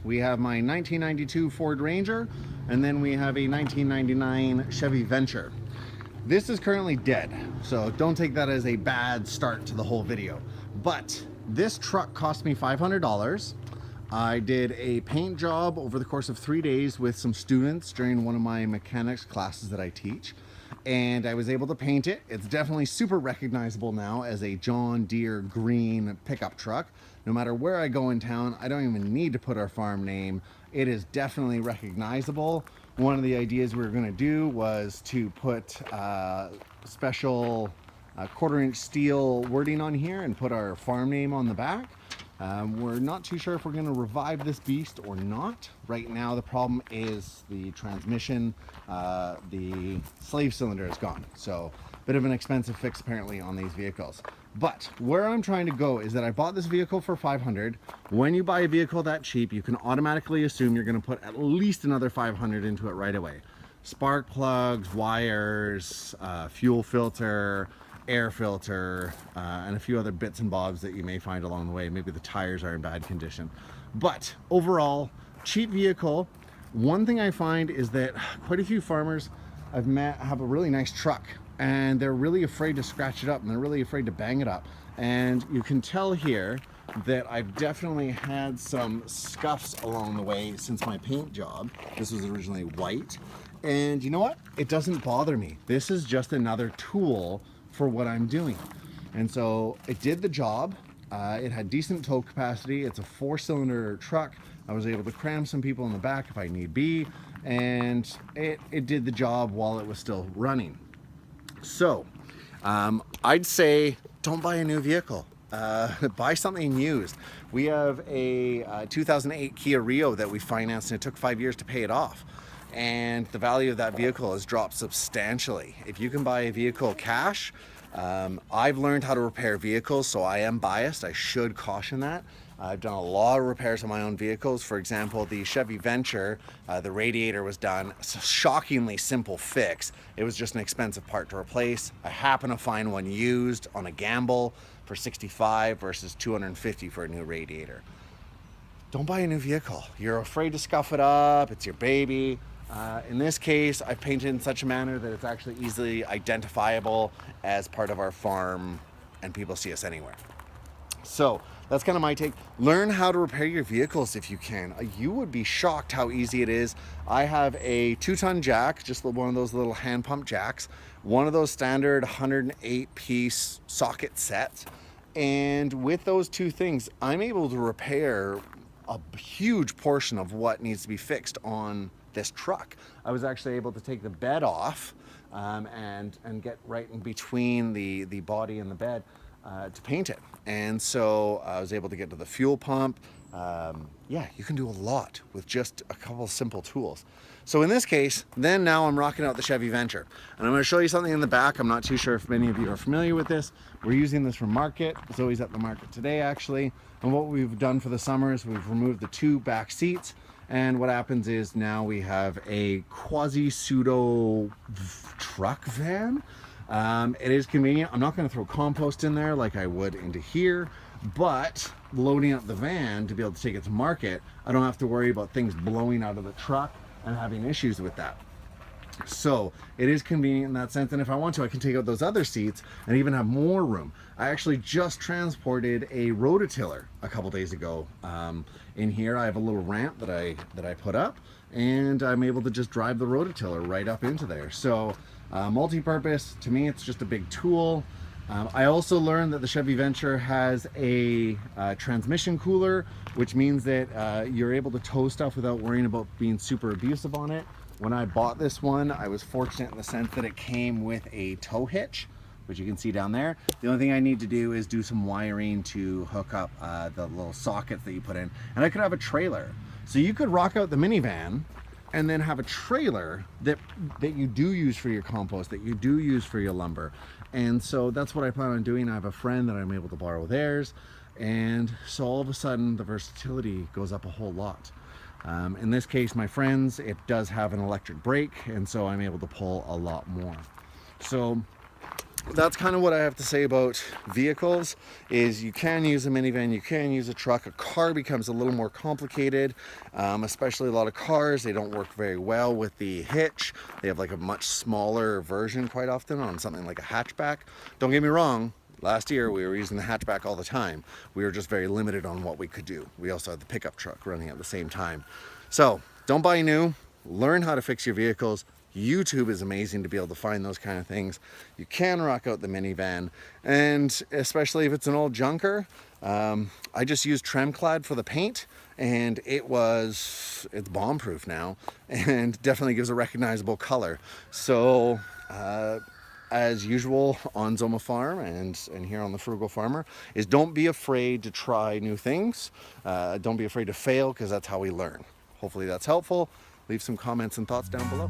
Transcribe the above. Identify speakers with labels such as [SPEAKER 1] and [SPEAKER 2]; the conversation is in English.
[SPEAKER 1] We have my 1992 Ford Ranger, and then we have a 1999 Chevy Venture. This is currently dead, so don't take that as a bad start to the whole video. But this truck cost me $500. I did a paint job over the course of 3 days with some students during one of my mechanics classes that I teach, and I was able to paint it. It's definitely super recognizable now as a John Deere green pickup truck. No matter where I go in town, I don't even need to put our farm name. It is definitely recognizable. One of the ideas we were going to do was to put special quarter-inch steel wording on here and put our farm name on the back. We're not too sure if we're going to revive this beast or not. Right now the problem is the transmission, the slave cylinder is gone. So a bit of an expensive fix apparently on these vehicles. But where I'm trying to go is that I bought this vehicle for $500. When you buy a vehicle that cheap, you can automatically assume you're going to put at least another $500 into it right away. Spark plugs, wires, fuel filter, air filter, and a few other bits and bobs that you may find along the way. Maybe the tires are in bad condition. But overall, cheap vehicle. One thing I find is that quite a few farmers I've met have a really nice truck, and they're really afraid to scratch it up, and they're really afraid to bang it up. And you can tell here that I've definitely had some scuffs along the way since my paint job. This was originally white, and you know what? It doesn't bother me. This is just another tool for what I'm doing. And so it did the job. It had decent tow capacity. It's a 4-cylinder truck. I was able to cram some people in the back if I need be, and it did the job while it was still running. So I'd say don't buy a new vehicle. Buy something used. We have a 2008 Kia Rio that we financed, and it took 5 years to pay it off. And the value of that vehicle has dropped substantially. If you can buy a vehicle cash, I've learned how to repair vehicles, so I am biased. I should caution that. I've done a lot of repairs on my own vehicles. For example, the Chevy Venture, the radiator was done. It's a shockingly simple fix. It was just an expensive part to replace. I happened to find one used on a gamble for $65 versus $250 for a new radiator. Don't buy a new vehicle. You're afraid to scuff it up. It's your baby. In this case, I've painted in such a manner that it's actually easily identifiable as part of our farm, and people see us anywhere. So that's kind of my take. Learn how to repair your vehicles if you can. You would be shocked how easy it is. I have a 2-ton jack, just one of those little hand pump jacks, one of those standard 108-piece socket sets. And with those two things, I'm able to repair a huge portion of what needs to be fixed on this truck. I was actually able to take the bed off and get right in between the body and the bed to paint it. And so I was able to get to the fuel pump. Yeah, you can do a lot with just a couple of simple tools. So in this case, then now I'm rocking out the Chevy Venture. And I'm going to show you something in the back. I'm not too sure if many of you are familiar with this. We're using this for market. Zoe's at the market today, actually. And what we've done for the summer is we've removed the 2 back seats. And what happens is now we have a quasi-pseudo truck van. It is convenient. I'm not going to throw compost in there like I would into here, but loading up the van to be able to take it to market, I don't have to worry about things blowing out of the truck and having issues with that. So it is convenient in that sense, and if I want to, I can take out those other seats and even have more room. I actually just transported a rototiller a couple days ago. In here I have a little ramp that I put up, and I'm able to just drive the rototiller right up into there. So multi-purpose, to me it's just a big tool. I also learned that the Chevy Venture has a transmission cooler, which means that you're able to tow stuff without worrying about being super abusive on it. When I bought this one, I was fortunate in the sense that it came with a tow hitch, which you can see down there. The only thing I need to do is do some wiring to hook up the little sockets that you put in. And I could have a trailer. So you could rock out the minivan and then have a trailer that you do use for your compost, that you do use for your lumber. And so that's what I plan on doing. I have a friend that I'm able to borrow theirs. And so all of a sudden the versatility goes up a whole lot. In this case, my friends, it does have an electric brake, and so I'm able to pull a lot more. So that's kind of what I have to say about vehicles. Is you can use a minivan, you can use a truck. A car becomes a little more complicated, especially a lot of cars, they don't work very well with the hitch. They have like a much smaller version quite often on something like a hatchback. Don't get me wrong, last year we were using the hatchback all the time. We were just very limited on what we could do. We also had the pickup truck running at the same time. So don't buy new, learn how to fix your vehicles. YouTube is amazing to be able to find those kind of things. You can rock out the minivan, and especially if it's an old junker. I just used Tremclad for the paint, and it's bomb-proof now, and definitely gives a recognizable color. So as usual on Zoma Farm and here on the Frugal Farmer, is don't be afraid to try new things. Don't be afraid to fail, because that's how we learn. Hopefully that's helpful. Leave some comments and thoughts down below.